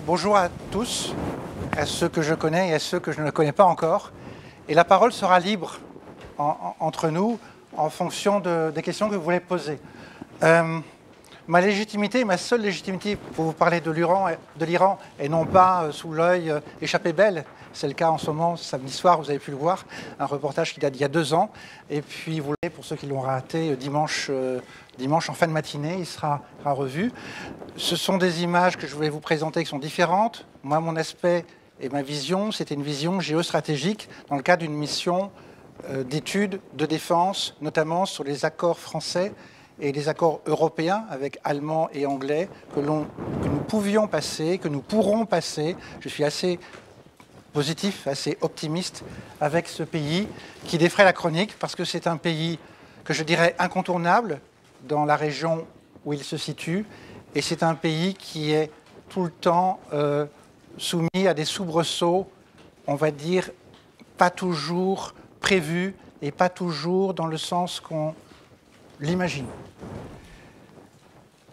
Bonjour à tous, à ceux que je connais et à ceux que je ne connais pas encore. Et la parole sera libre entre nous en fonction des questions que vous voulez poser. Ma légitimité, ma seule légitimité pour vous parler de l'Iran et non pas sous l'œil échappé belle. C'est le cas en ce moment, samedi soir, vous avez pu le voir, un reportage qui date d'il y a 2 ans. Et puis, vous l'avez, pour ceux qui l'ont raté, dimanche en fin de matinée, il sera revu. Ce sont des images que je voulais vous présenter qui sont différentes. Moi, mon aspect et ma vision, c'était une vision géostratégique dans le cadre d'une mission d'études de défense, notamment sur les accords français et les accords européens avec Allemands et Anglais que nous pouvions passer, que nous pourrons passer. Je suis assez positif, assez optimiste avec ce pays qui défraie la chronique parce que c'est un pays que je dirais incontournable dans la région où il se situe et c'est un pays qui est tout le temps soumis à des soubresauts, on va dire, pas toujours prévus et pas toujours dans le sens qu'on l'imagine.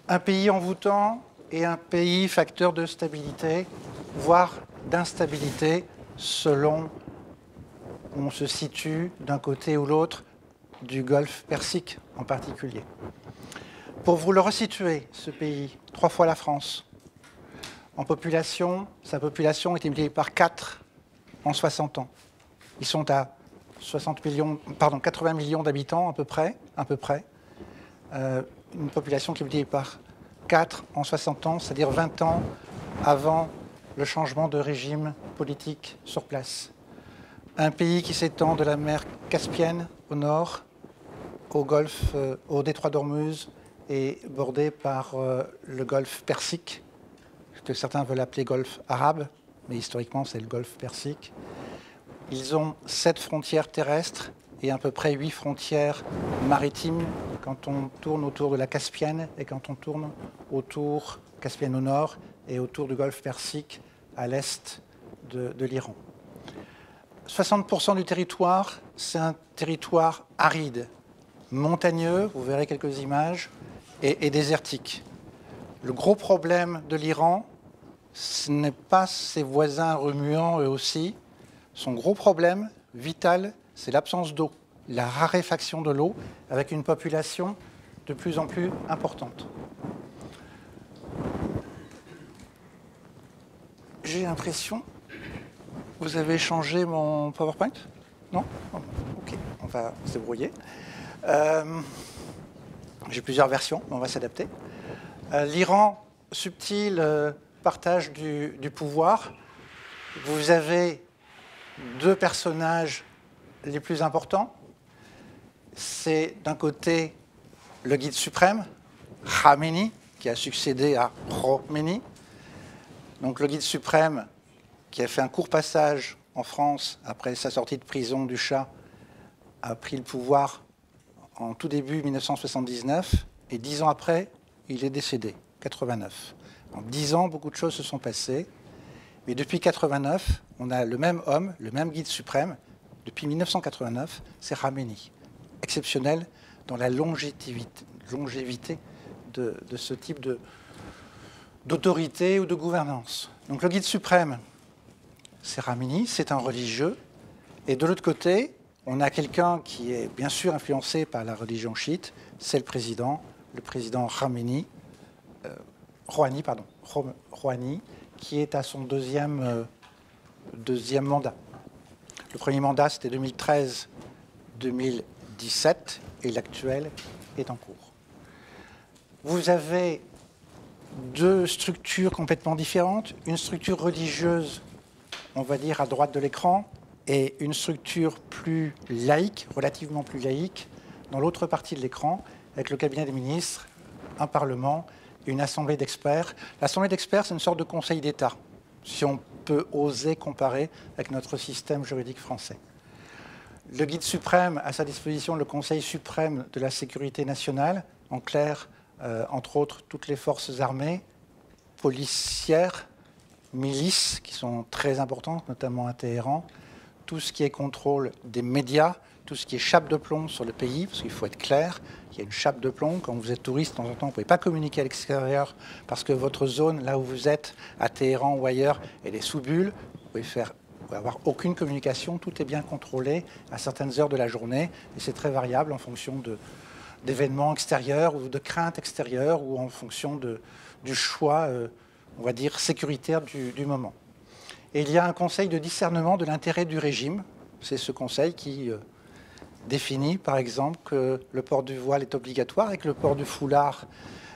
Un pays envoûtant et un pays facteur de stabilité, voire d'instabilité, selon où on se situe d'un côté ou l'autre du golfe Persique en particulier. Pour vous le resituer, ce pays, 3 fois la France, en population, sa population est multipliée par 4 en 60 ans. Ils sont à 80 millions d'habitants à peu près. Une population qui est multipliée par 4 en 60 ans, c'est-à-dire 20 ans avant le changement de régime politique sur place. Un pays qui s'étend de la mer Caspienne au nord, au détroit d'Ormuz et bordé par le golfe Persique, que certains veulent appeler golfe arabe, mais historiquement c'est le golfe Persique. Ils ont 7 frontières terrestres et à peu près 8 frontières maritimes quand on tourne autour de la Caspienne et quand on tourne autour Caspienne au nord et autour du golfe Persique à l'est de l'Iran. 60% du territoire, c'est un territoire aride, montagneux, vous verrez quelques images, et désertique. Le gros problème de l'Iran, ce n'est pas ses voisins remuants eux aussi. Son gros problème vital, c'est l'absence d'eau, la raréfaction de l'eau, avec une population de plus en plus importante. J'ai l'impression... Vous avez changé mon PowerPoint? Non? Ok, on va se débrouiller. J'ai plusieurs versions, mais on va s'adapter. L'Iran, subtil partage du pouvoir. Vous avez 2 personnages les plus importants. C'est d'un côté le guide suprême, Khamenei, qui a succédé à Khomeini. Donc le guide suprême qui a fait un court passage en France après sa sortie de prison du Shah, a pris le pouvoir en tout début 1979, et 10 ans après, il est décédé, 89. En 10 ans, beaucoup de choses se sont passées, mais depuis 89, on a le même homme, le même guide suprême, depuis 1989, c'est Khamenei, exceptionnel dans la longévité de ce type d'autorité ou de gouvernance. Donc le guide suprême, c'est Khamenei, c'est un religieux. Et de l'autre côté, on a quelqu'un qui est bien sûr influencé par la religion chiite, c'est le président Khamenei, Rouhani, qui est à son deuxième mandat. Le premier mandat, c'était 2013-2017, et l'actuel est en cours. Vous avez 2 structures complètement différentes, une structure religieuse, on va dire, à droite de l'écran, et une structure plus laïque, relativement plus laïque, dans l'autre partie de l'écran, avec le cabinet des ministres, un parlement, une assemblée d'experts. L'assemblée d'experts, c'est une sorte de conseil d'État, si on peut oser comparer avec notre système juridique français. Le guide suprême a à sa disposition le Conseil suprême de la sécurité nationale, en clair, entre autres, toutes les forces armées, policières, milices, qui sont très importantes, notamment à Téhéran, tout ce qui est contrôle des médias, tout ce qui est chape de plomb sur le pays, parce qu'il faut être clair, il y a une chape de plomb. Quand vous êtes touriste, de temps en temps, vous ne pouvez pas communiquer à l'extérieur parce que votre zone, là où vous êtes, à Téhéran ou ailleurs, elle est sous bulle. Vous pouvez avoir aucune communication, tout est bien contrôlé à certaines heures de la journée, et c'est très variable en fonction d'événements extérieurs ou de craintes extérieures ou en fonction du choix, on va dire, sécuritaire du moment. Et il y a un conseil de discernement de l'intérêt du régime. C'est ce conseil qui définit, par exemple, que le port du voile est obligatoire et que le port du foulard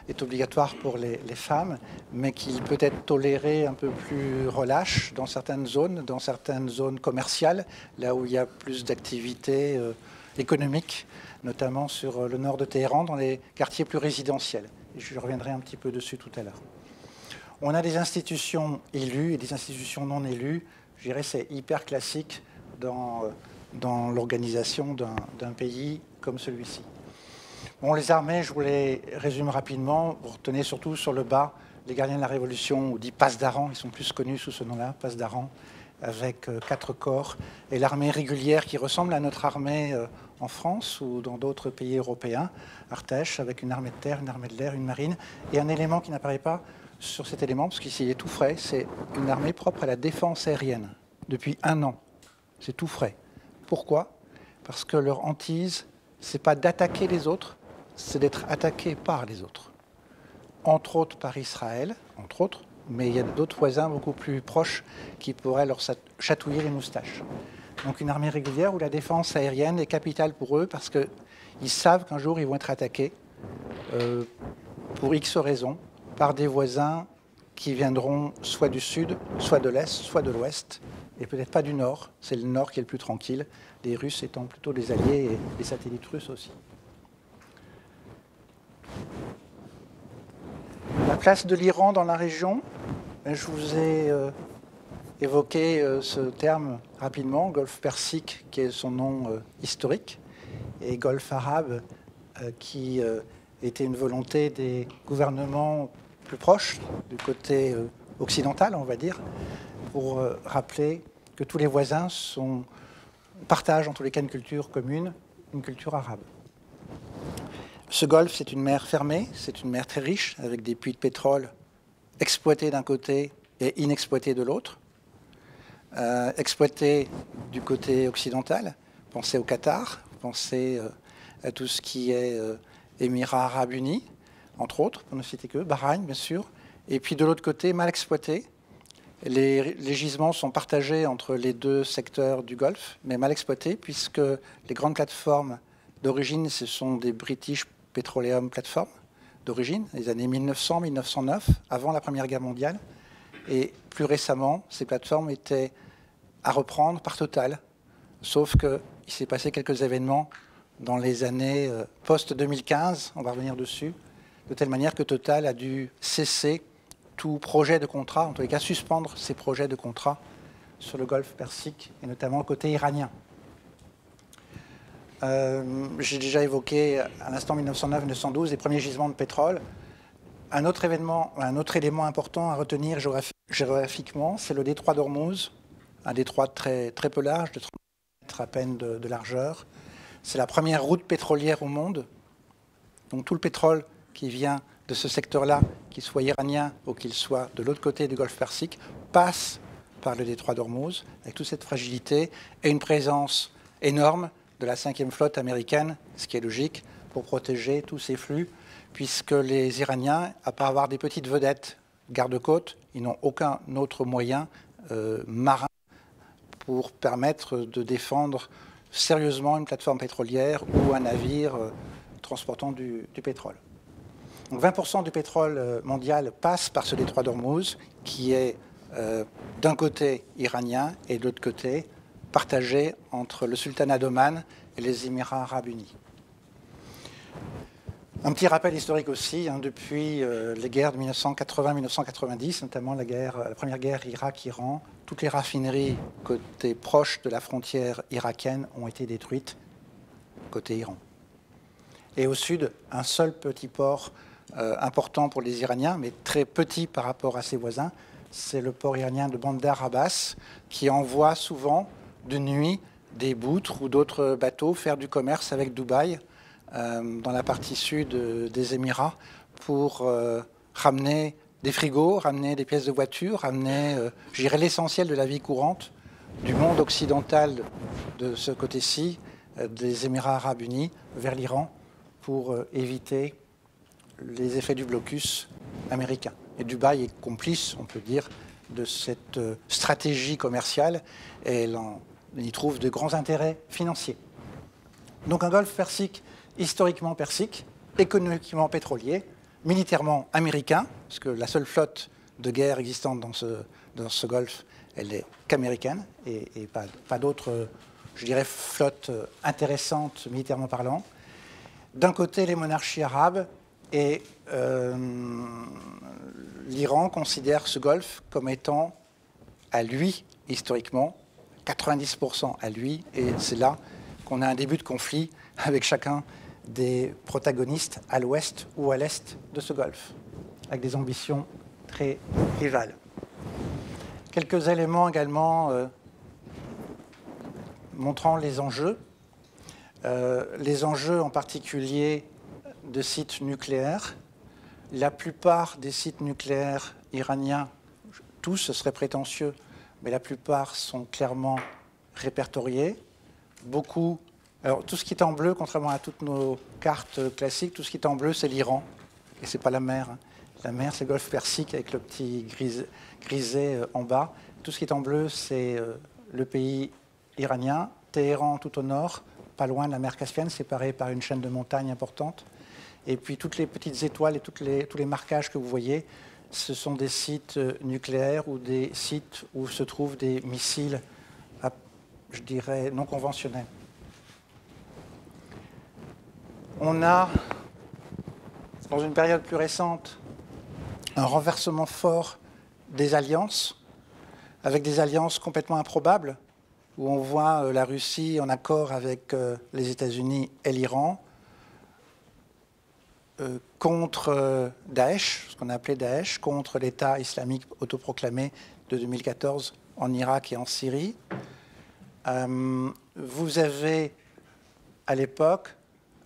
est obligatoire pour les femmes, mais qu'il peut être toléré un peu plus relâche dans certaines zones commerciales, là où il y a plus d'activités économiques, notamment sur le nord de Téhéran, dans les quartiers plus résidentiels. Et je reviendrai un petit peu dessus tout à l'heure. On a des institutions élues et des institutions non élues. Je dirais que c'est hyper classique dans l'organisation d'un pays comme celui-ci. Bon, les armées, je vous les résume rapidement. Vous retenez surtout sur le bas les gardiens de la Révolution, ou dit Pasdaran, ils sont plus connus sous ce nom-là, Pasdaran, avec 4 corps, et l'armée régulière qui ressemble à notre armée en France ou dans d'autres pays européens, Artèche, avec une armée de terre, une armée de l'air, une marine, et un élément qui n'apparaît pas sur cet élément, parce qu'ici il est tout frais, c'est une armée propre à la défense aérienne, depuis 1 an. C'est tout frais. Pourquoi? Parce que leur hantise, c'est pas d'attaquer les autres, c'est d'être attaqué par les autres. Entre autres par Israël, entre autres, mais il y a d'autres voisins beaucoup plus proches qui pourraient leur chatouiller les moustaches. Donc une armée régulière où la défense aérienne est capitale pour eux parce qu'ils savent qu'un jour ils vont être attaqués pour X raisons par des voisins qui viendront soit du sud, soit de l'est, soit de l'ouest, et peut-être pas du nord. C'est le nord qui est le plus tranquille, les Russes étant plutôt des alliés et les satellites russes aussi. La place de l'Iran dans la région, je vous ai évoqué ce terme rapidement, Golfe Persique, qui est son nom historique, et Golfe arabe, qui était une volonté des gouvernements plus proches, du côté occidental, on va dire, pour rappeler que tous les voisins partagent en tous les cas une culture commune, une culture arabe. Ce golfe, c'est une mer fermée, c'est une mer très riche, avec des puits de pétrole exploités d'un côté et inexploités de l'autre. Exploités du côté occidental, pensez au Qatar, pensez à tout ce qui est Émirats arabes unis, entre autres, pour ne citer que, Bahreïn, bien sûr. Et puis de l'autre côté, mal exploité. Les gisements sont partagés entre les deux secteurs du Golfe, mais mal exploités, puisque les grandes plateformes d'origine, ce sont des British Petroleum Platforms d'origine, les années 1900-1909, avant la Première Guerre mondiale. Et plus récemment, ces plateformes étaient à reprendre par Total, sauf qu'il s'est passé quelques événements dans les années post-2015, on va revenir dessus, de telle manière que Total a dû cesser tout projet de contrat, en tous les cas suspendre ses projets de contrat sur le Golfe Persique, et notamment côté iranien. J'ai déjà évoqué à l'instant 1909-1912 les premiers gisements de pétrole. Un autre élément important à retenir géographiquement, c'est le détroit d'Ormuz, un détroit très, très peu large, de 30 mètres à peine de largeur. C'est la première route pétrolière au monde. Donc tout le pétrole qui vient de ce secteur-là, qu'il soit iranien ou qu'il soit de l'autre côté du Golfe Persique, passe par le détroit d'Ormuz, avec toute cette fragilité et une présence énorme de la 5e flotte américaine, ce qui est logique, pour protéger tous ces flux, puisque les Iraniens, à part avoir des petites vedettes garde-côtes, ils n'ont aucun autre moyen marin pour permettre de défendre sérieusement une plateforme pétrolière ou un navire transportant du pétrole. Donc 20% du pétrole mondial passe par ce détroit d'Ormuz, qui est d'un côté iranien et de l'autre côté partagé entre le sultanat d'Oman et les Émirats arabes unis. Un petit rappel historique aussi, depuis les guerres de 1980-1990, notamment la première guerre Irak-Iran, toutes les raffineries côté proche de la frontière irakienne ont été détruites côté Iran. Et au sud, un seul petit port important pour les Iraniens, mais très petit par rapport à ses voisins, c'est le port iranien de Bandar Abbas, qui envoie souvent de nuit des boutres ou d'autres bateaux faire du commerce avec Dubaï dans la partie sud des Émirats pour ramener des frigos, ramener des pièces de voiture, ramener, je dirais, l'essentiel de la vie courante du monde occidental de ce côté-ci, des Émirats arabes unis, vers l'Iran pour éviter les effets du blocus américain. Et Dubaï est complice, on peut dire, de cette stratégie commerciale et elle y trouve de grands intérêts financiers. Donc un golfe Persique, historiquement persique, économiquement pétrolier, militairement américain, parce que la seule flotte de guerre existante dans ce golfe, elle est qu'américaine et pas d'autres, je dirais, flottes intéressantes militairement parlant. D'un côté, les monarchies arabes et l'Iran considère ce golfe comme étant à lui, historiquement, 90% à lui, et c'est là qu'on a un début de conflit avec chacun des protagonistes à l'ouest ou à l'est de ce golfe, avec des ambitions très rivales. Quelques éléments également montrant les enjeux en particulier de sites nucléaires. La plupart des sites nucléaires iraniens, tous, ce serait prétentieux, mais la plupart sont clairement répertoriés. Beaucoup, alors tout ce qui est en bleu, contrairement à toutes nos cartes classiques, tout ce qui est en bleu, c'est l'Iran, et c'est pas la mer. La mer, c'est le golfe Persique avec le petit grisé en bas. Tout ce qui est en bleu, c'est le pays iranien. Téhéran tout au nord, pas loin de la mer Caspienne, séparé par une chaîne de montagnes importante. Et puis toutes les petites étoiles et tous les marquages que vous voyez, ce sont des sites nucléaires ou des sites où se trouvent des missiles, je dirais, non conventionnels. On a, dans une période plus récente, un renversement fort des alliances, avec des alliances complètement improbables, où on voit la Russie en accord avec les États-Unis et l'Iran, contre Daesh, ce qu'on a appelé Daesh, contre l'État islamique autoproclamé de 2014 en Irak et en Syrie. Vous avez, à l'époque,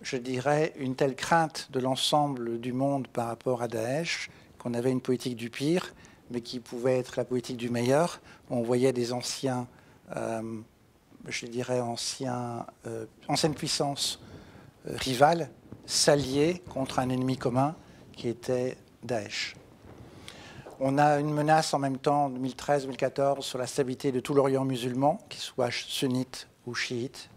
je dirais, une telle crainte de l'ensemble du monde par rapport à Daesh, qu'on avait une politique du pire, mais qui pouvait être la politique du meilleur. On voyait des anciens, je dirais, anciennes puissances rivales s'allier contre un ennemi commun qui était Daesh. On a une menace en même temps, en 2013-2014, sur la stabilité de tout l'Orient musulman, qu'il soit sunnite ou chiite.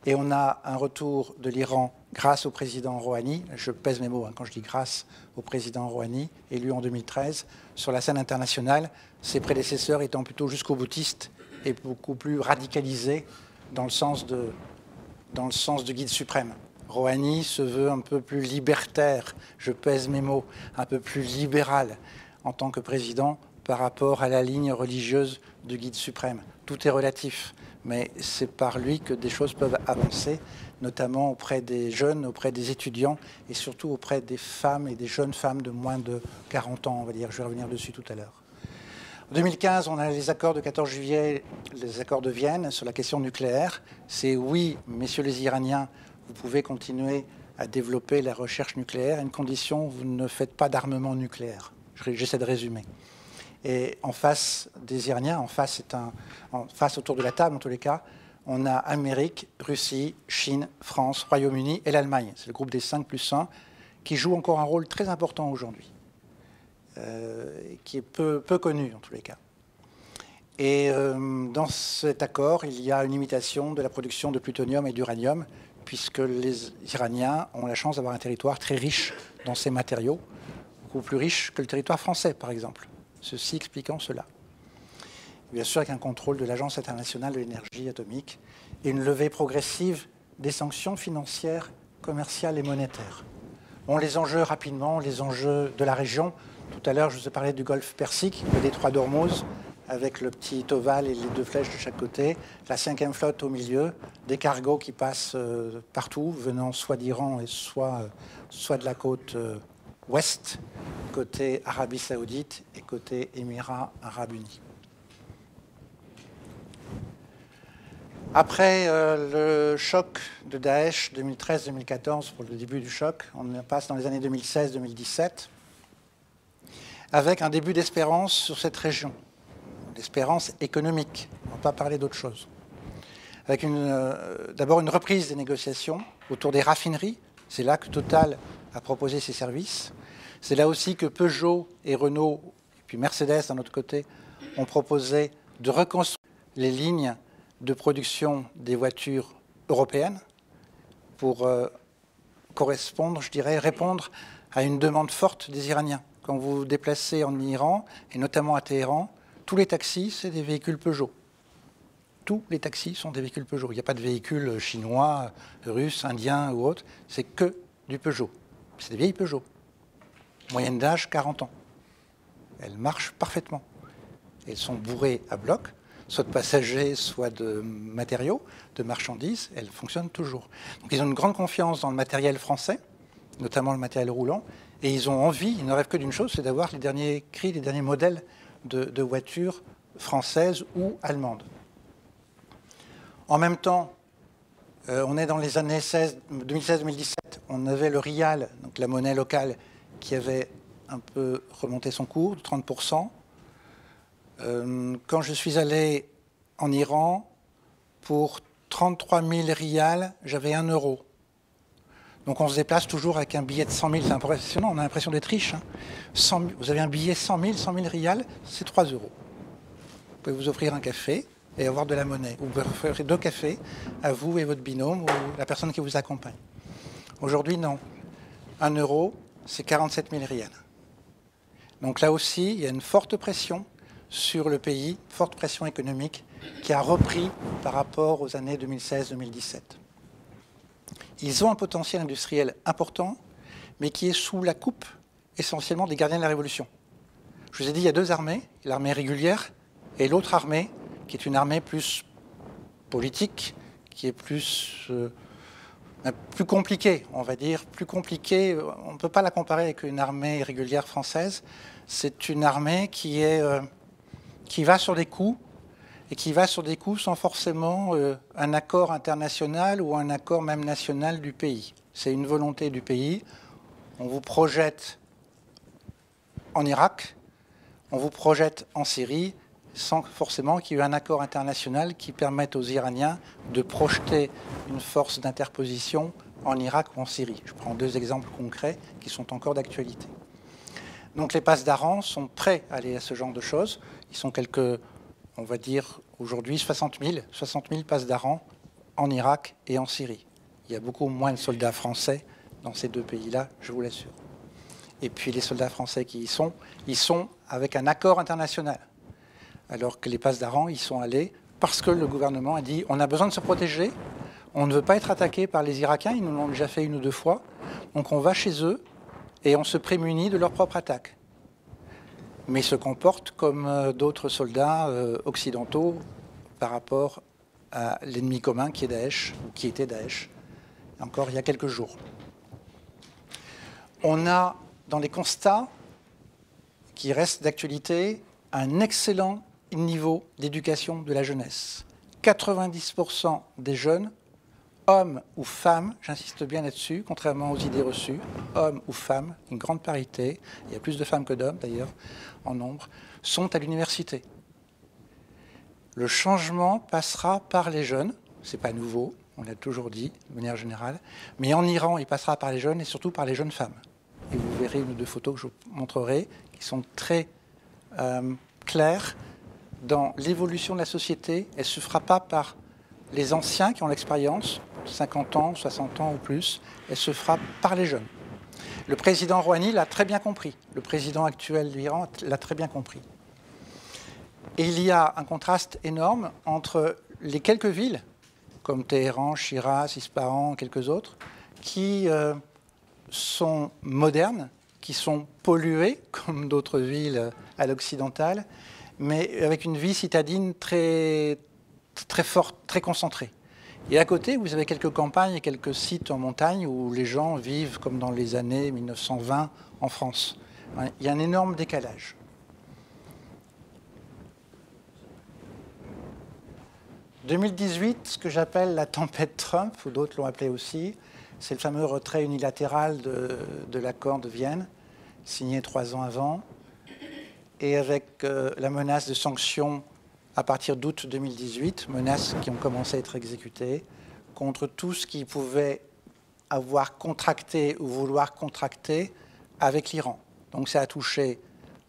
Et on a un retour de l'Iran grâce au président Rouhani, je pèse mes mots quand je dis grâce au président Rouhani, élu en 2013, sur la scène internationale, ses prédécesseurs étant plutôt jusqu'au boutiste et beaucoup plus radicalisés dans le sens du guide suprême. Rouhani se veut un peu plus libertaire, je pèse mes mots, un peu plus libéral en tant que président par rapport à la ligne religieuse du guide suprême. Tout est relatif, mais c'est par lui que des choses peuvent avancer, notamment auprès des jeunes, auprès des étudiants et surtout auprès des femmes et des jeunes femmes de moins de 40 ans, on va dire. Je vais revenir dessus tout à l'heure. En 2015, on a les accords de 14 juillet, les accords de Vienne sur la question nucléaire. C'est oui, messieurs les Iraniens, vous pouvez continuer à développer la recherche nucléaire à une condition, vous ne faites pas d'armement nucléaire. J'essaie de résumer. Et en face des Iraniens, en face autour de la table en tous les cas, on a Amérique, Russie, Chine, France, Royaume-Uni et l'Allemagne. C'est le groupe des 5+1 qui joue encore un rôle très important aujourd'hui, qui est peu connu en tous les cas. Et dans cet accord, il y a une limitation de la production de plutonium et d'uranium, puisque les Iraniens ont la chance d'avoir un territoire très riche dans ces matériaux, beaucoup plus riche que le territoire français, par exemple. Ceci expliquant cela. Bien sûr, avec un contrôle de l'Agence internationale de l'énergie atomique et une levée progressive des sanctions financières, commerciales et monétaires. Bon, les enjeux rapidement, les enjeux de la région. Tout à l'heure, je vous ai parlé du golfe Persique, le détroit d'Ormuz, avec le petit ovale et les deux flèches de chaque côté, la 5e flotte au milieu, des cargos qui passent partout, venant soit d'Iran et soit de la côte ouest, côté Arabie Saoudite et côté Émirats Arabes Unis. Après le choc de Daesh 2013-2014, pour le début du choc, on passe dans les années 2016-2017, avec un début d'espérance sur cette région, d'espérance économique, on ne va pas parler d'autre chose. Avec d'abord une reprise des négociations autour des raffineries, c'est là que Total a proposé ses services, c'est là aussi que Peugeot et Renault, et puis Mercedes d'un autre côté, ont proposé de reconstruire les lignes de production des voitures européennes pour correspondre, je dirais, répondre à une demande forte des Iraniens. Quand vous vous déplacez en Iran, et notamment à Téhéran, tous les taxis, c'est des véhicules Peugeot. Tous les taxis sont des véhicules Peugeot. Il n'y a pas de véhicules chinois, russes, indiens ou autres. C'est que du Peugeot. C'est des vieilles Peugeot. Moyenne d'âge, 40 ans. Elles marchent parfaitement. Elles sont bourrées à bloc, soit de passagers, soit de matériaux, de marchandises. Elles fonctionnent toujours. Donc ils ont une grande confiance dans le matériel français, notamment le matériel roulant, et ils ont envie, ils ne rêvent que d'une chose, c'est d'avoir les derniers cris, les derniers modèles de voitures françaises ou allemandes. En même temps, on est dans les années 2016-2017, on avait le rial, donc la monnaie locale, qui avait un peu remonté son cours de 30%. Quand je suis allé en Iran, pour 33 000 rials, j'avais 1 euro. Donc on se déplace toujours avec un billet de 100 000, c'est impressionnant, on a l'impression d'être riche. Hein. Vous avez un billet 100 000 rials, c'est 3 euros. Vous pouvez vous offrir un café et avoir de la monnaie. Vous pouvez offrir 2 cafés à vous et votre binôme ou la personne qui vous accompagne. Aujourd'hui, non. 1 euro, c'est 47 000 rials. Donc là aussi, il y a une forte pression sur le pays, forte pression économique, qui a repris par rapport aux années 2016-2017. Ils ont un potentiel industriel important, mais qui est sous la coupe essentiellement des gardiens de la Révolution. Je vous ai dit, il y a 2 armées, l'armée régulière et l'autre armée, qui est une armée plus politique, qui est plus compliquée, on va dire, plus compliquée. On ne peut pas la comparer avec une armée régulière française. C'est une armée qui va sur des coups, et qui va sur des coups sans forcément un accord international ou un accord même national du pays. C'est une volonté du pays. On vous projette en Irak, on vous projette en Syrie, sans forcément qu'il y ait un accord international qui permette aux Iraniens de projeter une force d'interposition en Irak ou en Syrie. Je prends 2 exemples concrets qui sont encore d'actualité. Donc les passes-d'Aran sont prêts à aller à ce genre de choses. Ils sont quelques, on va dire aujourd'hui 60 000 passes-d'Aran en Irak et en Syrie. Il y a beaucoup moins de soldats français dans ces 2 pays-là, je vous l'assure. Et puis les soldats français qui y sont, ils sont avec un accord international. Alors que les passes-d'Aran, ils sont allés parce que le gouvernement a dit on a besoin de se protéger, on ne veut pas être attaqué par les Irakiens, ils nous l'ont déjà fait 1 ou 2 fois, donc on va chez eux et on se prémunit de leur propre attaque. Mais ils se comportent comme d'autres soldats occidentaux par rapport à l'ennemi commun qui est Daesh, ou qui était Daesh, encore il y a quelques jours. On a, dans les constats qui restent d'actualité, un excellent niveau d'éducation de la jeunesse. 90% des jeunes, hommes ou femmes, j'insiste bien là-dessus, contrairement aux idées reçues, hommes ou femmes, une grande parité, il y a plus de femmes que d'hommes d'ailleurs, en nombre, sont à l'université. Le changement passera par les jeunes, ce n'est pas nouveau, on l'a toujours dit de manière générale, mais en Iran, il passera par les jeunes et surtout par les jeunes femmes. Et vous verrez 1 ou 2 photos que je vous montrerai, qui sont très claires dans l'évolution de la société. Elle ne se fera pas par les anciens qui ont l'expérience, 50 ans, 60 ans ou plus, elle se fera par les jeunes. Le président Rouhani l'a très bien compris. Le président actuel de l'Iran l'a très bien compris. Et il y a un contraste énorme entre les quelques villes, comme Téhéran, Shiraz, Ispahan, quelques autres, qui sont modernes, qui sont polluées, comme d'autres villes à l'occidental, mais avec une vie citadine très forte, très concentrée. Et à côté, vous avez quelques campagnes et quelques sites en montagne où les gens vivent comme dans les années 1920 en France. Il y a un énorme décalage. 2018, ce que j'appelle la tempête Trump, ou d'autres l'ont appelé aussi, c'est le fameux retrait unilatéral de l'accord de Vienne, signé 3 ans avant, et avec la menace de sanctions à partir d'août 2018, menaces qui ont commencé à être exécutées, contre tout ce qui pouvait avoir contracté ou vouloir contracter avec l'Iran. Donc ça a touché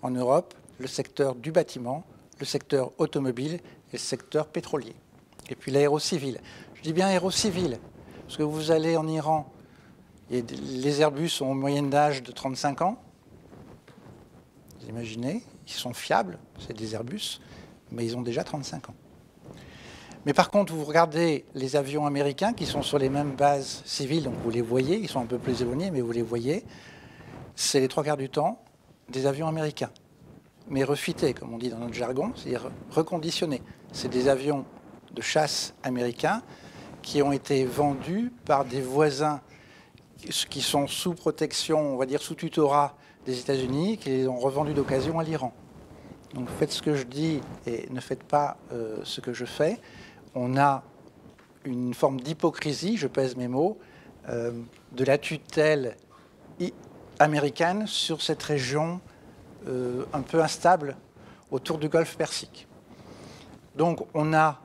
en Europe le secteur du bâtiment, le secteur automobile et le secteur pétrolier. Et puis l'aérocivil. Je dis bien aérocivil, parce que vous allez en Iran, et les Airbus ont une moyenne d'âge de 35 ans. Vous imaginez, ils sont fiables, c'est des Airbus, mais ils ont déjà 35 ans. Mais par contre, vous regardez les avions américains qui sont sur les mêmes bases civiles, donc vous les voyez, ils sont un peu plus éloignés, mais vous les voyez, c'est les 3/4 du temps des avions américains. Mais refités, comme on dit dans notre jargon, c'est-à-dire reconditionnés. C'est des avions de chasse américains qui ont été vendus par des voisins qui sont sous protection, on va dire sous tutorat des États-Unis, qui les ont revendus d'occasion à l'Iran. Donc faites ce que je dis et ne faites pas ce que je fais. On a une forme d'hypocrisie, je pèse mes mots, de la tutelle américaine sur cette région un peu instable autour du Golfe Persique. Donc on a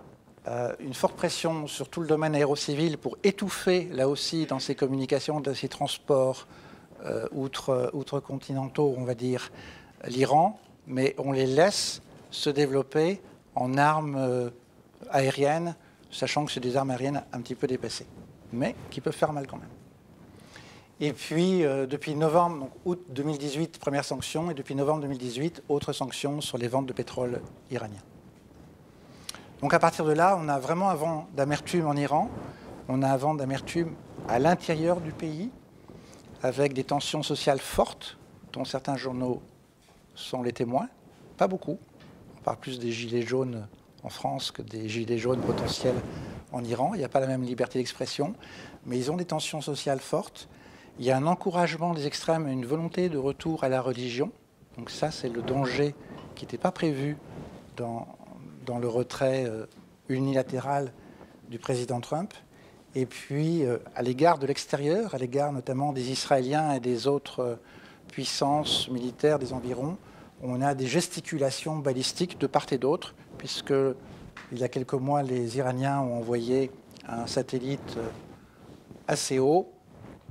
une forte pression sur tout le domaine aérocivil pour étouffer, là aussi, dans ces communications, dans ces transports outre-continentaux, on va dire, l'Iran, mais on les laisse se développer en armes aériennes, sachant que c'est des armes aériennes un petit peu dépassées, mais qui peuvent faire mal quand même. Et puis, depuis novembre, donc août 2018, première sanction, et depuis novembre 2018, autre sanction sur les ventes de pétrole iranien. Donc à partir de là, on a vraiment un vent d'amertume en Iran, on a un vent d'amertume à l'intérieur du pays, avec des tensions sociales fortes, dont certains journaux sont les témoins, pas beaucoup. On parle plus des gilets jaunes en France que des gilets jaunes potentiels en Iran. Il n'y a pas la même liberté d'expression, mais ils ont des tensions sociales fortes. Il y a un encouragement des extrêmes et une volonté de retour à la religion. Donc ça, c'est le danger qui n'était pas prévu dans le retrait unilatéral du président Trump. Et puis, à l'égard de l'extérieur, à l'égard notamment des Israéliens et des autres puissances militaires des environs, on a des gesticulations balistiques de part et d'autre, puisque il y a quelques mois, les Iraniens ont envoyé un satellite assez haut,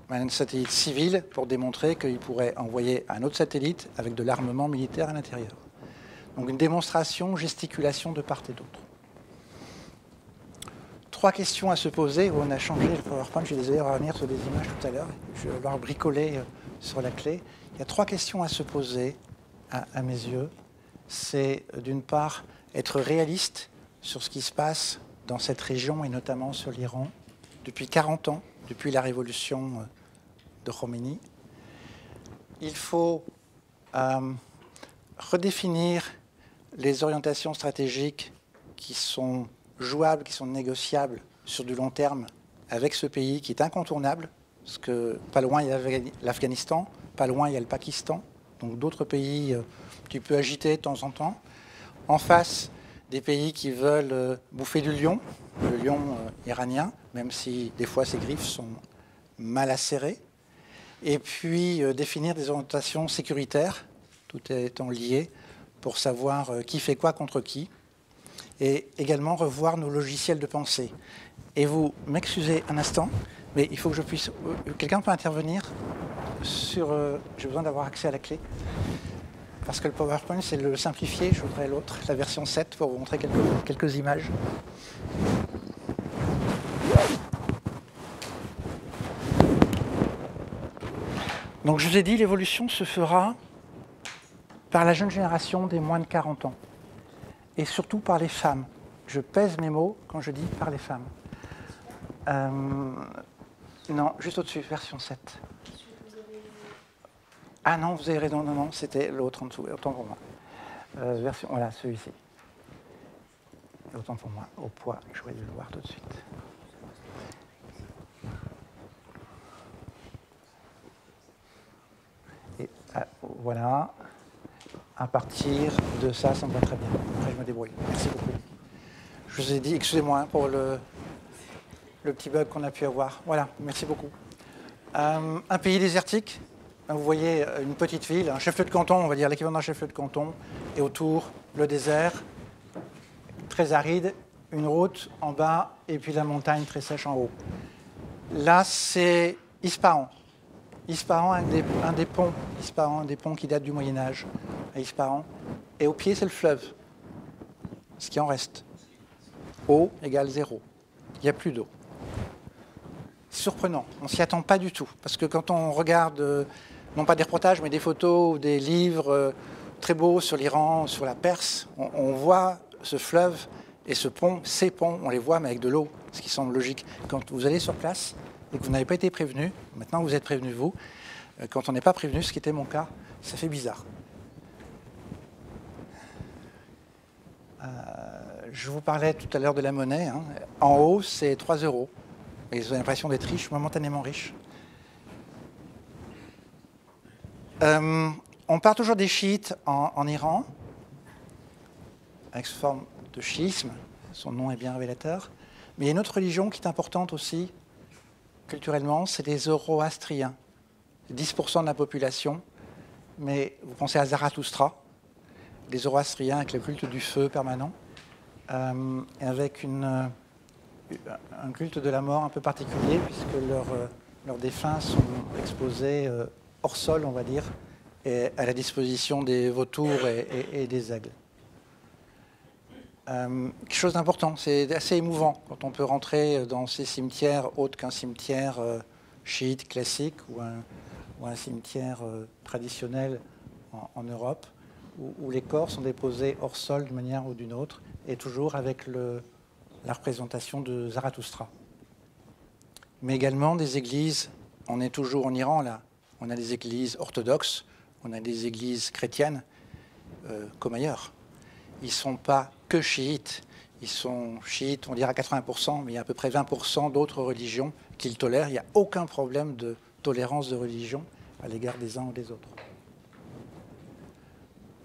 un satellite civil, pour démontrer qu'ils pourraient envoyer un autre satellite avec de l'armement militaire à l'intérieur. Donc une démonstration, gesticulation de part et d'autre. 3 questions à se poser. On a changé le PowerPoint, je suis désolé, on va revenir sur des images tout à l'heure. Je vais leur bricoler sur la clé. Il y a 3 questions à se poser, à mes yeux. C'est d'une part être réaliste sur ce qui se passe dans cette région et notamment sur l'Iran depuis 40 ans, depuis la révolution de Khomeini. Il faut redéfinir les orientations stratégiques qui sont jouables, qui sont négociables sur du long terme avec ce pays qui est incontournable, parce que pas loin il y a l'Afghanistan, pas loin il y a le Pakistan, donc d'autres pays qui peuvent agiter de temps en temps. En face, des pays qui veulent bouffer du lion, le lion iranien, même si des fois ses griffes sont mal acérées. Et puis définir des orientations sécuritaires, tout étant lié, pour savoir qui fait quoi contre qui. Et également revoir nos logiciels de pensée. Et vous m'excusez un instant, mais il faut que je puisse... Quelqu'un peut intervenir sur... J'ai besoin d'avoir accès à la clé. Parce que le PowerPoint, c'est le simplifié. Je voudrais l'autre, la version 7, pour vous montrer quelques images. Donc je vous ai dit, l'évolution se fera par la jeune génération des moins de 40 ans. Et surtout par les femmes. Je pèse mes mots quand je dis par les femmes. Non, juste au-dessus, version 7. Ah non, vous avez raison, non, c'était l'autre en dessous, autant pour moi. Version, voilà, celui-ci. Autant pour moi, au poids, je vais le voir tout de suite. Et voilà, à partir de ça, ça me va très bien. Après, je me débrouille. Merci beaucoup. Je vous ai dit, excusez-moi pour le petit bug qu'on a pu avoir. Voilà, merci beaucoup. Un pays désertique. Vous voyez une petite ville, un chef-lieu de canton, on va dire l'équivalent d'un chef-lieu de canton, et autour le désert, très aride, une route en bas, et puis la montagne très sèche en haut. Là, c'est Ispahan. Ispahan, un des ponts. Ispahan, un des ponts qui datent du Moyen-Âge, à Ispahan. Et au pied, c'est le fleuve, ce qui en reste. Eau égale 0. Il n'y a plus d'eau. Surprenant, on ne s'y attend pas du tout. Parce que quand on regarde, non pas des reportages, mais des photos ou des livres très beaux sur l'Iran, sur la Perse, on voit ce fleuve et ce pont, ces ponts, on les voit, mais avec de l'eau, ce qui semble logique. Quand vous allez sur place et que vous n'avez pas été prévenu, maintenant vous êtes prévenu vous, quand on n'est pas prévenu, ce qui était mon cas, ça fait bizarre. Je vous parlais tout à l'heure de la monnaie. Hein. En haut, c'est 3 €. Et vous avez l'impression d'être riche, momentanément riche. On parle toujours des chiites en Iran, avec cette forme de chiisme. Son nom est bien révélateur. Mais il y a une autre religion qui est importante aussi, culturellement, c'est les zoroastriens. 10% de la population. Mais vous pensez à Zarathustra, les zoroastriens avec le culte du feu permanent, et avec un culte de la mort un peu particulier, puisque leurs défunts sont exposés hors sol, on va dire, et à la disposition des vautours et des aigles. Quelque chose d'important, c'est assez émouvant quand on peut rentrer dans ces cimetières autres qu'un cimetière chiite classique ou un cimetière traditionnel en Europe, où les corps sont déposés hors sol d'une manière ou d'une autre, et toujours avec la représentation de Zarathustra. Mais également des églises, on est toujours en Iran là, on a des églises orthodoxes, on a des églises chrétiennes, comme ailleurs. Ils ne sont pas que chiites, ils sont chiites, on dira 80%, mais il y a à peu près 20% d'autres religions qu'ils tolèrent. Il n'y a aucun problème de tolérance de religion à l'égard des uns ou des autres.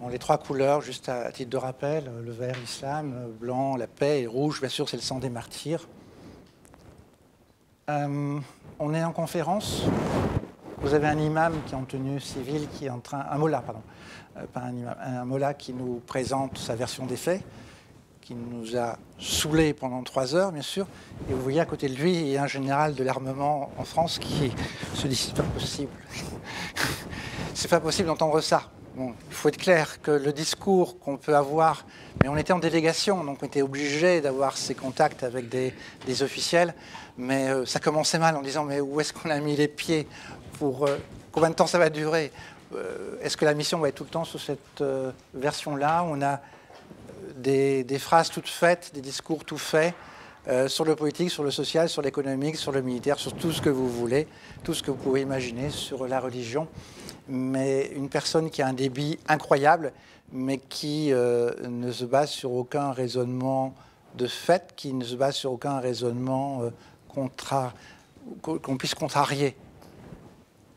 Bon, les 3 couleurs, juste à titre de rappel, le vert, l'islam, blanc, la paix, et rouge, bien sûr, c'est le sang des martyrs. On est en conférence. Vous avez un imam qui est en tenue civile, qui est en train... Un mollah, pardon. Pas un imam, un mollah qui nous présente sa version des faits, qui nous a saoulés pendant 3 heures, bien sûr. Et vous voyez à côté de lui, il y a un général de l'armement en France qui se dit « c'est pas possible ». C'est pas possible d'entendre ça. Bon, il faut être clair que le discours qu'on peut avoir, mais on était en délégation, donc on était obligé d'avoir ces contacts avec des officiels, mais ça commençait mal en disant mais où est-ce qu'on a mis les pieds pour combien de temps ça va durer, est-ce que la mission va être tout le temps sous cette version-là, on a des phrases toutes faites, des discours tout faits, sur le politique, sur le social, sur l'économique, sur le militaire, sur tout ce que vous voulez, tout ce que vous pouvez imaginer, sur la religion. Mais une personne qui a un débit incroyable, mais qui ne se base sur aucun raisonnement de fait, qui ne se base sur aucun raisonnement qu'on puisse contrarier.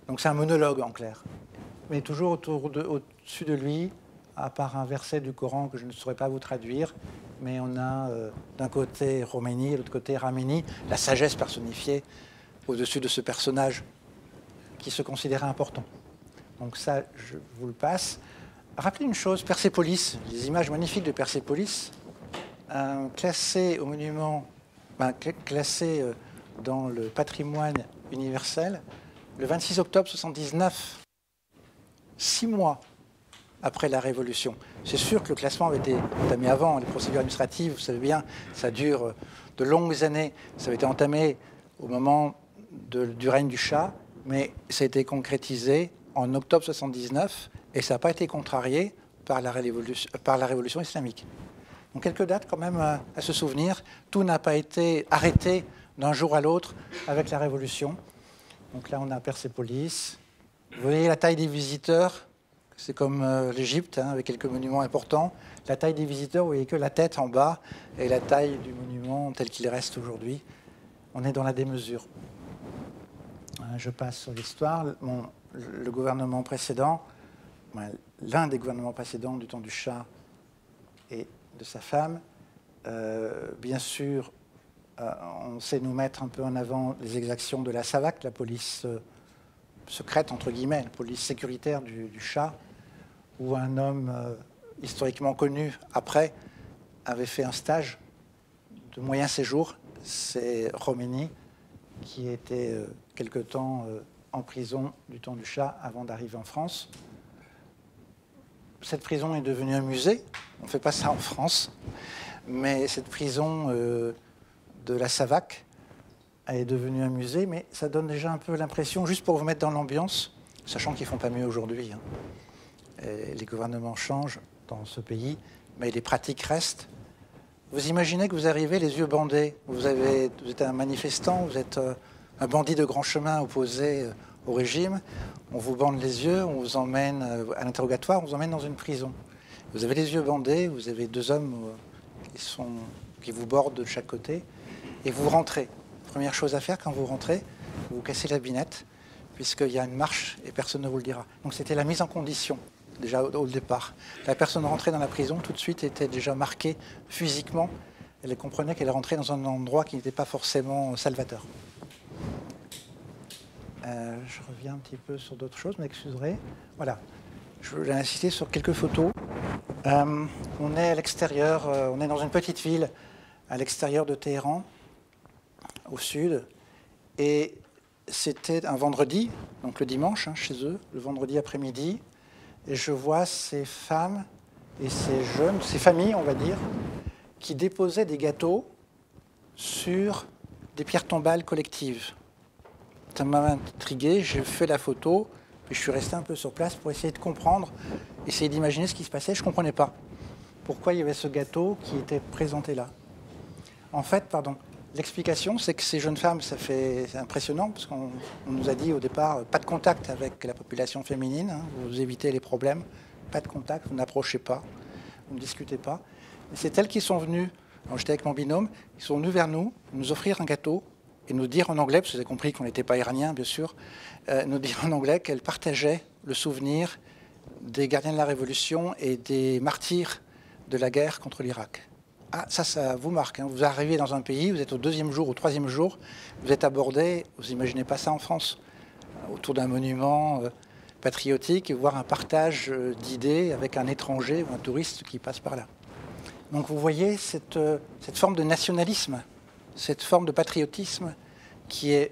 Donc c'est un monologue en clair. Mais toujours au-dessus de lui, à part un verset du Coran que je ne saurais pas vous traduire, mais on a d'un côté Khomeini et de l'autre côté Ramini, la sagesse personnifiée au-dessus de ce personnage qui se considérait important. Donc ça, je vous le passe. Rappelez une chose, Persépolis, les images magnifiques de Persépolis, classées au monument, classées dans le patrimoine universel, le 26 octobre 1979, 6 mois après la Révolution. C'est sûr que le classement avait été entamé avant, les procédures administratives, vous savez bien, ça dure de longues années. Ça avait été entamé au moment du règne du Shah, mais ça a été concrétisé en octobre 1979, et ça n'a pas été contrarié par la révolution islamique. Donc quelques dates quand même à se souvenir. Tout n'a pas été arrêté d'un jour à l'autre avec la révolution. Donc là, on a Persépolis. Vous voyez la taille des visiteurs, c'est comme l'Égypte, hein, avec quelques monuments importants. La taille des visiteurs, vous voyez que la tête en bas, et la taille du monument tel qu'il reste aujourd'hui. On est dans la démesure. Je passe sur l'histoire. Le gouvernement précédent, l'un des gouvernements précédents du temps du Shah et de sa femme, bien sûr, on sait nous mettre un peu en avant les exactions de la SAVAK, la police secrète, entre guillemets, la police sécuritaire du Shah, où un homme historiquement connu, après, avait fait un stage de moyen séjour. C'est Khomeini, qui était quelque temps en prison du temps du Shah avant d'arriver en France. Cette prison est devenue un musée. On ne fait pas ça en France. Mais cette prison de la SAVAK est devenue un musée. Mais ça donne déjà un peu l'impression, juste pour vous mettre dans l'ambiance, sachant qu'ils ne font pas mieux aujourd'hui. Les gouvernements changent dans ce pays, mais les pratiques restent. Vous imaginez que vous arrivez les yeux bandés. Vous êtes un manifestant, vous êtes un bandit de grand chemin opposé au régime. On vous bande les yeux, on vous emmène à l'interrogatoire, on vous emmène dans une prison. Vous avez les yeux bandés, vous avez deux hommes qui vous bordent de chaque côté, et vous rentrez. Première chose à faire quand vous rentrez, vous cassez la binette, puisqu'il y a une marche et personne ne vous le dira. Donc c'était la mise en condition, déjà au départ. La personne rentrée dans la prison, tout de suite, était déjà marquée physiquement. Elle comprenait qu'elle rentrait dans un endroit qui n'était pas forcément salvateur. Je reviens un petit peu sur d'autres choses, mais excuserez. Voilà. Je voulais insister sur quelques photos. On est à l'extérieur, on est dans une petite ville à l'extérieur de Téhéran, au sud. Et c'était un vendredi, donc le dimanche, chez eux, le vendredi après-midi. Et je vois ces femmes et ces jeunes, ces familles, on va dire, qui déposaient des gâteaux sur des pierres tombales collectives. Ça m'a intrigué, j'ai fait la photo, puis je suis resté un peu sur place pour essayer de comprendre, essayer d'imaginer ce qui se passait. Je ne comprenais pas pourquoi il y avait ce gâteau qui était présenté là. En fait, l'explication, c'est que ces jeunes femmes, c'est impressionnant, parce qu'on nous a dit au départ, pas de contact avec la population féminine, vous évitez les problèmes, pas de contact, vous n'approchez pas, vous ne discutez pas. Et c'est elles qui sont venues, j'étais avec mon binôme, ils sont venus vers nous offrir un gâteau, et nous dire en anglais, parce que vous avez compris qu'on n'était pas iranien, bien sûr, nous dire en anglais qu'elle partageait le souvenir des gardiens de la Révolution et des martyrs de la guerre contre l'Irak. Ah, ça vous marque. Vous arrivez dans un pays, vous êtes au 2e jour, au 3e jour, vous êtes abordé, vous n'imaginez pas ça en France, autour d'un monument patriotique, et voir un partage d'idées avec un étranger ou un touriste qui passe par là. Donc vous voyez cette forme de nationalisme, cette forme de patriotisme qui est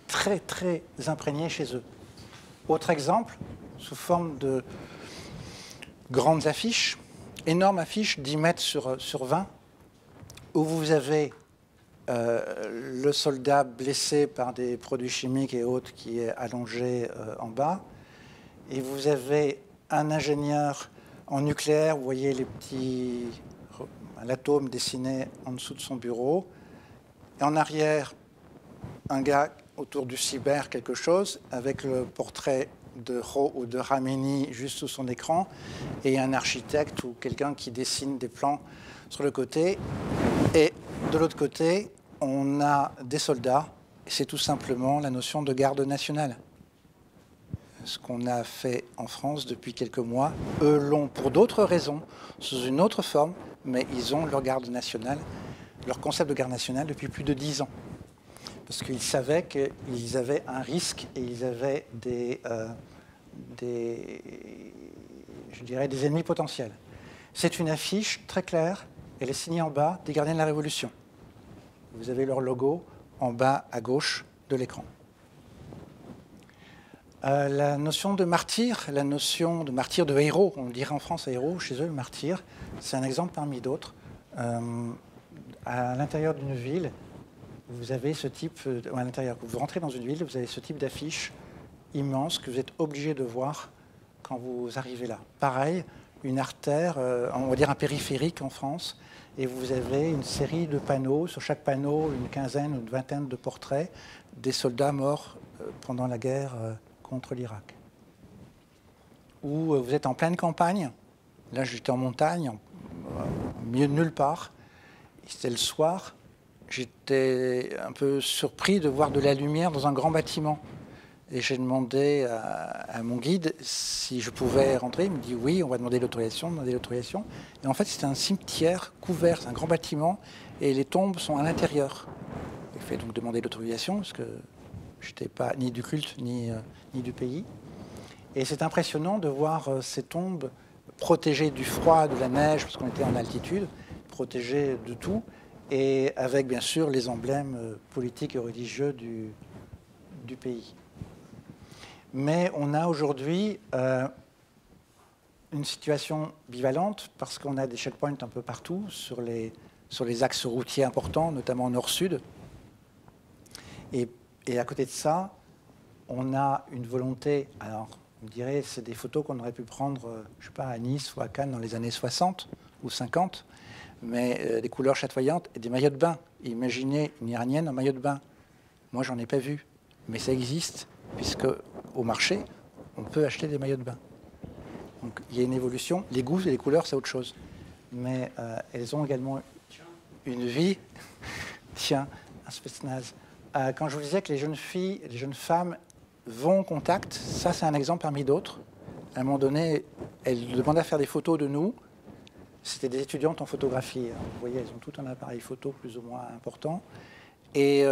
très, très imprégnée chez eux. Autre exemple, sous forme de grandes affiches, énormes affiches, 10 mètres sur 20, où vous avez le soldat blessé par des produits chimiques et autres qui est allongé en bas, et vous avez un ingénieur en nucléaire, vous voyez l'atome dessiné en dessous de son bureau, et en arrière, un gars autour du cyber, quelque chose, avec le portrait de Ro ou de Khamenei juste sous son écran, et un architecte ou quelqu'un qui dessine des plans sur le côté. Et de l'autre côté, on a des soldats, et c'est tout simplement la notion de garde nationale. Ce qu'on a fait en France depuis quelques mois, eux l'ont pour d'autres raisons, sous une autre forme, mais ils ont leur garde nationale, leur concept de garde nationale depuis plus de 10 ans. Parce qu'ils savaient qu'ils avaient un risque et ils avaient des ennemis potentiels. C'est une affiche très claire, elle est signée en bas des gardiens de la Révolution. Vous avez leur logo en bas à gauche de l'écran. La notion de martyr, de héros, on dirait en France héros, chez eux martyr, c'est un exemple parmi d'autres. À l'intérieur d'une ville, vous avez ce type, à l'intérieur, vous rentrez dans une ville, vous avez ce type d'affiche immense que vous êtes obligé de voir quand vous arrivez là. Pareil, une artère, on va dire un périphérique en France, et vous avez une série de panneaux, sur chaque panneau une quinzaine ou une vingtaine de portraits des soldats morts pendant la guerre contre l'Irak. Ou vous êtes en pleine campagne, là j'étais en montagne, au milieu de nulle part, c'était le soir, j'étais un peu surpris de voir de la lumière dans un grand bâtiment. Et j'ai demandé à mon guide si je pouvais rentrer. Il me dit oui, on va demander l'autorisation, Et en fait, c'est un cimetière couvert, c'est un grand bâtiment, et les tombes sont à l'intérieur. Il fait donc demander l'autorisation, parce que je n'étais pas ni du culte, ni du pays. Et c'est impressionnant de voir ces tombes protégées du froid, de la neige, parce qu'on était en altitude, protégées de tout, et avec bien sûr les emblèmes politiques et religieux du pays. Mais on a aujourd'hui une situation bivalente parce qu'on a des checkpoints un peu partout sur les axes routiers importants, notamment nord-sud. Et à côté de ça, on a une volonté, alors on dirait c'est des photos qu'on aurait pu prendre, je sais pas, à Nice ou à Cannes dans les années 60 ou 50, mais des couleurs chatoyantes et des maillots de bain. Imaginez une Iranienne en maillot de bain. Moi, j'en ai pas vu, mais ça existe, puisque au marché, on peut acheter des maillots de bain. Donc il y a une évolution. Les goûts et les couleurs, c'est autre chose. Mais elles ont également une vie. Tiens, un spetsnaz. Quand je vous disais que les jeunes filles, les jeunes femmes vont au contact, ça c'est un exemple parmi d'autres. À un moment donné, elles demandaient à faire des photos de nous. C'était des étudiantes en photographie. Vous voyez, elles ont tout un appareil photo plus ou moins important. Et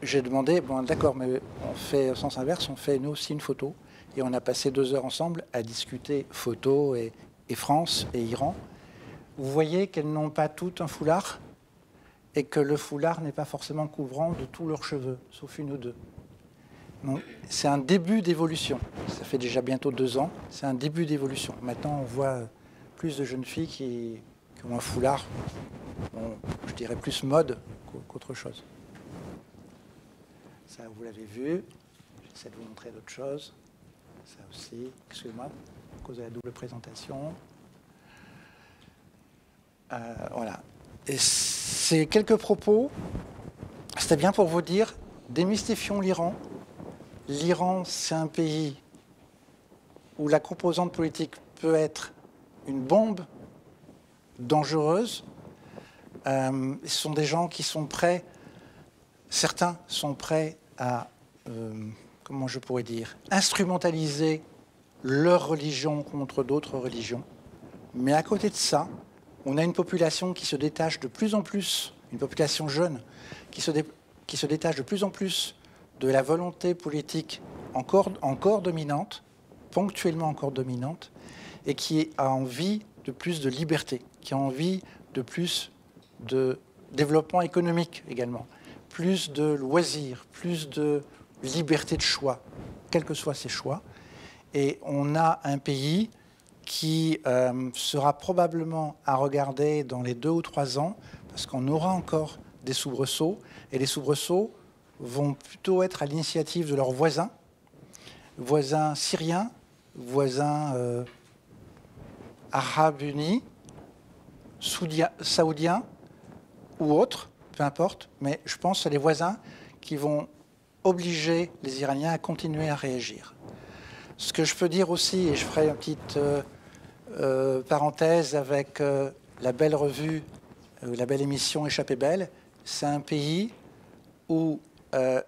j'ai demandé, bon d'accord, mais on fait au sens inverse, on fait nous aussi une photo. Et on a passé 2 heures ensemble à discuter photo et France et Iran. Vous voyez qu'elles n'ont pas toutes un foulard et que le foulard n'est pas forcément couvrant de tous leurs cheveux, sauf une ou deux. C'est un début d'évolution. Ça fait déjà bientôt 2 ans. C'est un début d'évolution. Maintenant, on voit plus de jeunes filles qui ont un foulard, bon, je dirais plus mode qu'autre chose. Ça, vous l'avez vu. J'essaie de vous montrer d'autres choses. Ça aussi, excusez-moi, à cause de la double présentation. Voilà. Et ces quelques propos, c'était bien pour vous dire, démystifions l'Iran. L'Iran, c'est un pays où la composante politique peut être une bombe dangereuse. Ce sont des gens qui sont prêts, certains sont prêts à, comment je pourrais dire, instrumentaliser leur religion contre d'autres religions. Mais à côté de ça, on a une population qui se détache de plus en plus, une population jeune, qui se détache de plus en plus de la volonté politique encore dominante, ponctuellement encore dominante, et qui a envie de plus de liberté, qui a envie de plus de développement économique également, plus de loisirs, plus de liberté de choix, quels que soient ces choix. Et on a un pays qui sera probablement à regarder dans les 2 ou 3 ans, parce qu'on aura encore des soubresauts, et les soubresauts vont plutôt être à l'initiative de leurs voisins syriens, voisins arabes unis, saoudiens ou autres, peu importe, mais je pense que c'est les voisins qui vont obliger les Iraniens à continuer à réagir. Ce que je peux dire aussi, et je ferai une petite parenthèse avec la belle revue, la belle émission Échappée belle, c'est un pays où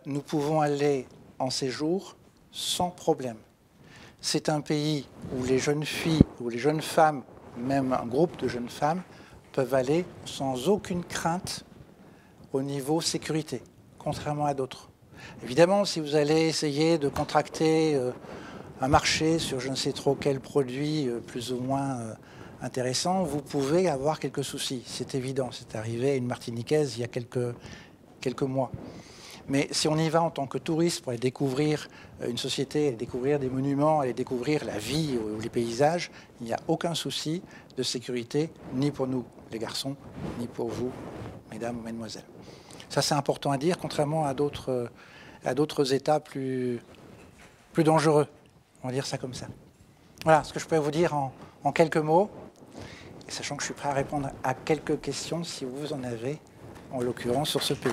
nous pouvons aller en séjour sans problème. C'est un pays où les jeunes filles, ou les jeunes femmes, même un groupe de jeunes femmes, peuvent aller sans aucune crainte au niveau sécurité, contrairement à d'autres. Évidemment, si vous allez essayer de contracter un marché sur je ne sais trop quel produit plus ou moins intéressant, vous pouvez avoir quelques soucis. C'est évident, c'est arrivé à une Martiniquaise il y a quelques mois. Mais si on y va en tant que touriste pour aller découvrir une société, aller découvrir des monuments, aller découvrir la vie ou les paysages, il n'y a aucun souci de sécurité, ni pour nous, les garçons, ni pour vous, mesdames ou mesdemoiselles. Ça, c'est important à dire, contrairement à d'autres États plus dangereux. On va dire ça comme ça. Voilà ce que je peux vous dire en quelques mots, et sachant que je suis prêt à répondre à quelques questions si vous en avez, en l'occurrence sur ce pays.